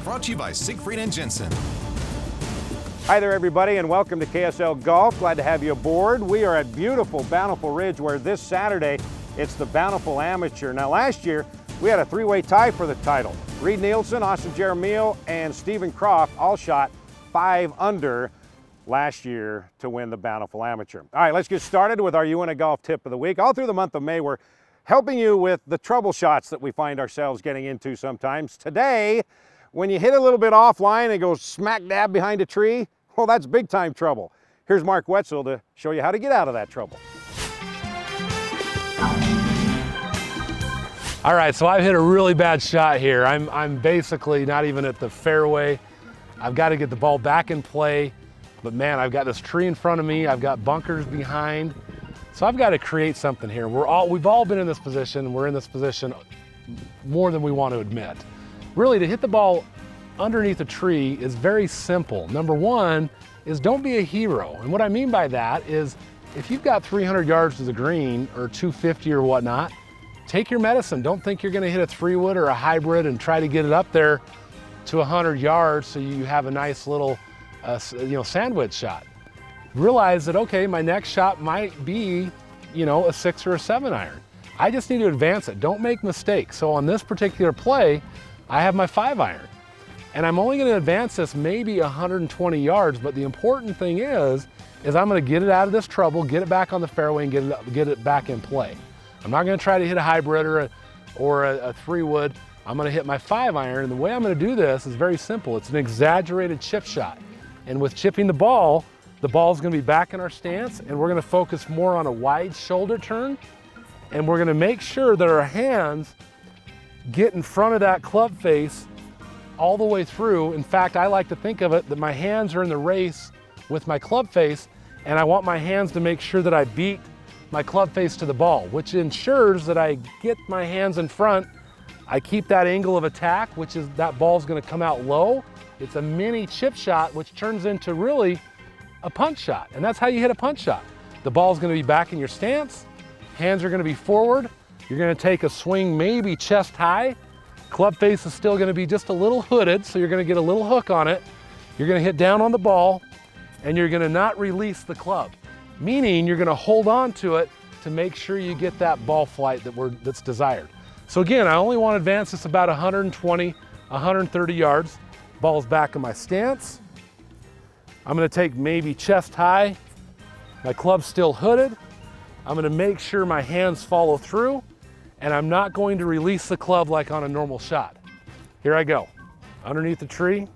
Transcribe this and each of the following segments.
brought to you by Siegfried and Jensen. Hi there everybody and welcome to KSL Golf. Glad to have you aboard. We are at beautiful Bountiful Ridge where this Saturday it's the Bountiful Amateur. Now last year we had a three-way tie for the title. Reed Nielsen, Austin Jeremiel, and Stephen Croft all shot 5 under last year to win the Bountiful Amateur. All right, let's get started with our UNA Golf Tip of the Week. All through the month of May we're helping you with the trouble shots that we find ourselves getting into sometimes. Today, when you hit a little bit offline and go smack dab behind a tree, well, that's big time trouble. Here's Mark Wetzel to show you how to get out of that trouble. All right, so I've hit a really bad shot here. I'm basically not even at the fairway. I've got to get the ball back in play, but man, I've got this tree in front of me. I've got bunkers behind. So I've got to create something here. We've all been in this position. We're in this position more than we want to admit. Really, to hit the ball underneath a tree is very simple. Number one is don't be a hero. And what I mean by that is if you've got 300 yards to the green or 250 or whatnot, take your medicine. Don't think you're going to hit a 3-wood or a hybrid and try to get it up there to 100 yards so you have a nice little sandwich shot. Realize that, okay, my next shot might be, a 6 or a 7 iron. I just need to advance it. Don't make mistakes. So on this particular play, I have my 5 iron. And I'm only going to advance this maybe 120 yards, but the important thing is I'm going to get it out of this trouble, get it back on the fairway, and get it back in play. I'm not going to try to hit a hybrid or a 3-wood. I'm going to hit my 5 iron, and the way I'm going to do this is very simple. It's an exaggerated chip shot. And with chipping the ball is going to be back in our stance, and we're going to focus more on a wide shoulder turn, and we're going to make sure that our hands get in front of that club face all the way through. In fact, I like to think of it that my hands are in the race with my club face, and I want my hands to make sure that I beat my club face to the ball, which ensures that I get my hands in front. I keep that angle of attack, which is that ball's going to come out low. It's a mini chip shot, which turns into really a punch shot, and that's how you hit a punch shot. The ball's going to be back in your stance, hands are going to be forward, you're going to take a swing maybe chest high, club face is still going to be just a little hooded, so you're going to get a little hook on it, you're going to hit down on the ball, and you're going to not release the club, meaning you're going to hold on to it to make sure you get that ball flight that's desired. So again, I only want to advance this about 120, 130 yards. Ball's back in my stance. I'm going to take maybe chest high. My club's still hooded. I'm going to make sure my hands follow through, and I'm not going to release the club like on a normal shot. Here I go. Underneath the tree.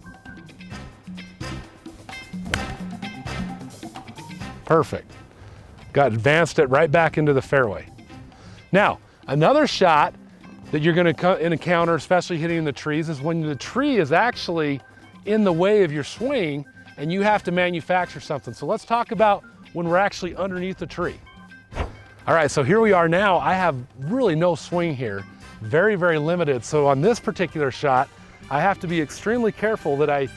Perfect. Got advanced it right back into the fairway. Now, another shot that you're going to encounter, especially hitting the trees, is when the tree is actually in the way of your swing and you have to manufacture something. So let's talk about when we're actually underneath the tree. All right, so here we are now. I have really no swing here, very, very limited. So on this particular shot, I have to be extremely careful that I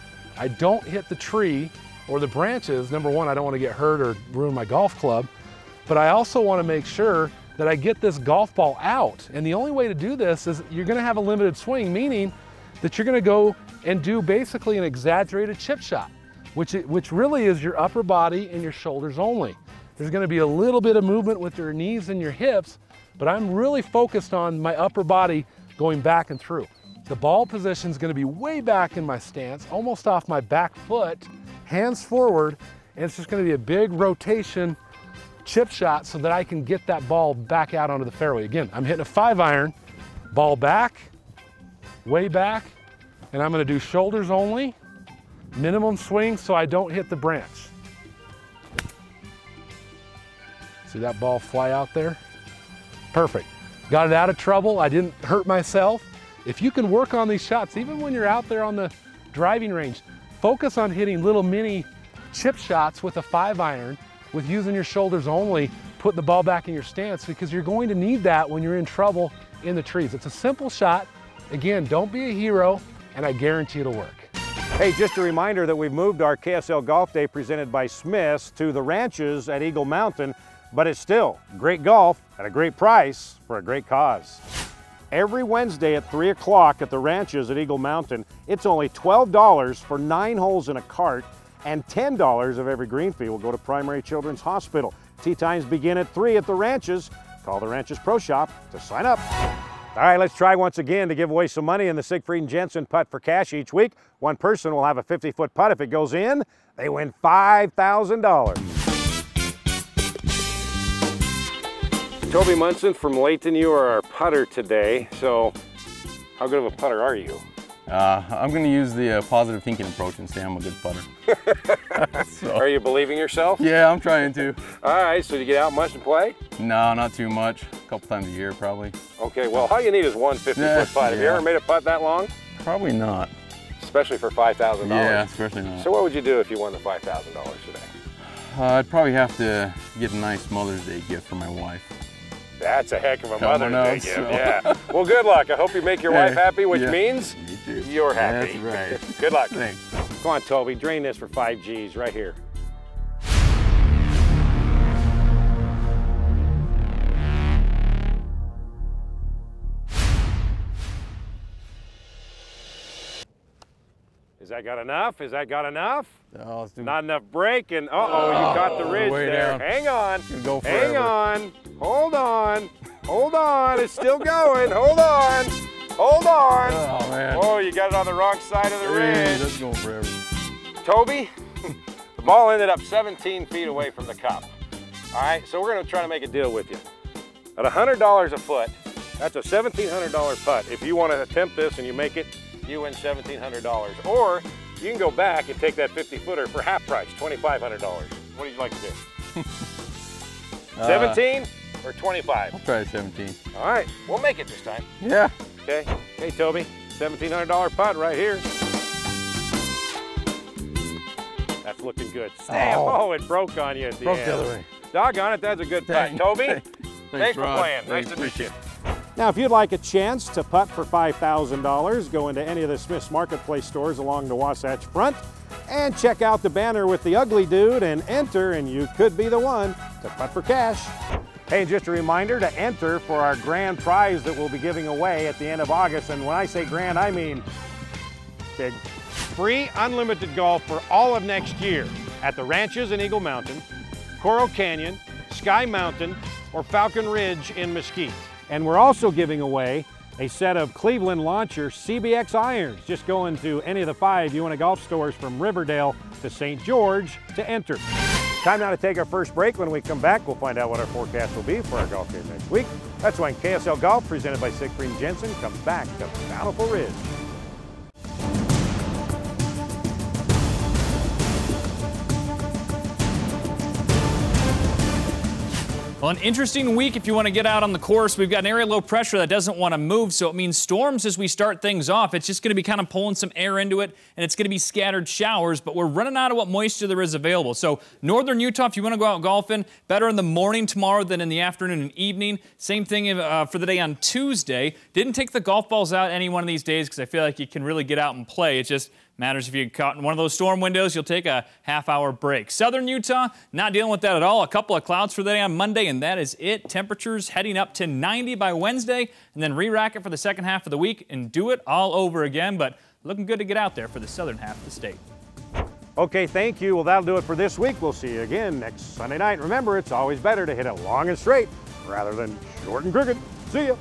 don't hit the tree or the branches. Number one, I don't want to get hurt or ruin my golf club, but I also want to make sure that I get this golf ball out. And the only way to do this is you're going to have a limited swing, meaning that you're going to go and do basically an exaggerated chip shot, which really is your upper body and your shoulders only. There's going to be a little bit of movement with your knees and your hips, but I'm really focused on my upper body going back and through. The ball position is going to be way back in my stance, almost off my back foot, hands forward, and it's just going to be a big rotation chip shot so that I can get that ball back out onto the fairway. Again, I'm hitting a 5 iron, ball back, way back, and I'm going to do shoulders only, minimum swing so I don't hit the branch. See that ball fly out there? Perfect. Got it out of trouble. I didn't hurt myself. If you can work on these shots, even when you're out there on the driving range, focus on hitting little mini chip shots with a 5 iron, with using your shoulders only, put the ball back in your stance, because you're going to need that when you're in trouble in the trees. It's a simple shot. Again, don't be a hero, and I guarantee it'll work. Hey, just a reminder that we've moved our KSL Golf Day presented by Smith's to the ranches at Eagle Mountain, but it's still great golf at a great price for a great cause. every Wednesday at 3 o'clock at the ranches at Eagle Mountain. It's only $12 for 9 holes in a cart, and $10 of every green fee will go to Primary Children's Hospital. Tee times begin at 3 at the ranches. Call the Ranches Pro Shop to sign up. All right, let's try once again to give away some money in the Siegfried and Jensen Putt for Cash each week. One person will have a 50-foot putt. If it goes in, they win $5,000. Toby Munson from Layton, you are our putter today. So how good of a putter are you? I'm going to use the positive thinking approach and say I'm a good putter. So, are you believing yourself? Yeah, I'm trying to. All right, so do you get out much and play? No, not too much. A couple times a year, probably. Okay, well, all you need is one 50-foot putt. Have you ever made a putt that long? Probably not. Especially for $5,000? Yeah, especially not. So what would you do if you won the $5,000 today? I'd probably have to get a nice Mother's Day gift for my wife. That's a heck of a Mother's Day gift, so. Yeah. Well, good luck. I hope you make your wife happy, which means Me too. you're happy. That's right. Good luck. Thanks. Come on, Toby, drain this for 5 G's right here. Is that got enough? Is that got enough? Oh, let's do Not enough break, and uh-oh, you caught the ridge way there. down. Hang on. Go Hang forever. on. Hold on. Hold on. It's still going. Hold on. Hold on. Oh, man. Oh, you got it on the wrong side of the Hey, ridge. that's going forever. Toby, the ball ended up 17 feet away from the cup. All right, so we're going to try to make a deal with you. At $100 a foot, that's a $1,700 putt. If you want to attempt this and you make it, you win $1,700. Or you can go back and take that 50-footer for half price, $2,500. What would you like to do? 17 or 25? I'll try 17. All right, we'll make it this time. Yeah. Okay, hey Toby, $1,700 putt right here. That's looking good. Oh, it broke on you at the Broke end. the other way. Doggone it, that's a good putt. Thanks. Toby, thanks for Rod. playing. Nice Thanks, to meet you. appreciate Now, if you'd like a chance to putt for $5,000, go into any of the Smith's Marketplace stores along the Wasatch Front and check out the banner with the ugly dude and enter, and you could be the one to putt for cash. Hey, just a reminder to enter for our grand prize that we'll be giving away at the end of August. And when I say grand, I mean big. Free unlimited golf for all of next year at the ranches in Eagle Mountain, Coral Canyon, Sky Mountain, or Falcon Ridge in Mesquite. And we're also giving away a set of Cleveland Launcher CBX irons. Just go into any of the 5 UNA Golf stores from Riverdale to St. George to enter. Time now to take our first break. When we come back, we'll find out what our forecast will be for our golf game next week. That's when KSL Golf, presented by Siegfried and Jensen, comes back to Bountiful Ridge. Well, an interesting week if you want to get out on the course. We've got an area low pressure that doesn't want to move, so it means storms as we start things off. It's just going to be kind of pulling some air into it, and it's going to be scattered showers, but we're running out of what moisture there is available. So northern Utah, if you want to go out golfing, better in the morning tomorrow than in the afternoon and evening. Same thing for the day on Tuesday. Didn't take the golf balls out any one of these days because I feel like you can really get out and play. It just matters if you get caught in one of those storm windows, you'll take a half-hour break. Southern Utah, not dealing with that at all. A couple of clouds for the day on Monday, and that is it. Temperatures heading up to 90 by Wednesday, and then re-rack it for the second half of the week and do it all over again. But looking good to get out there for the southern half of the state. Okay, thank you. Well, that'll do it for this week. We'll see you again next Sunday night. Remember, it's always better to hit it long and straight rather than short and crooked. See ya.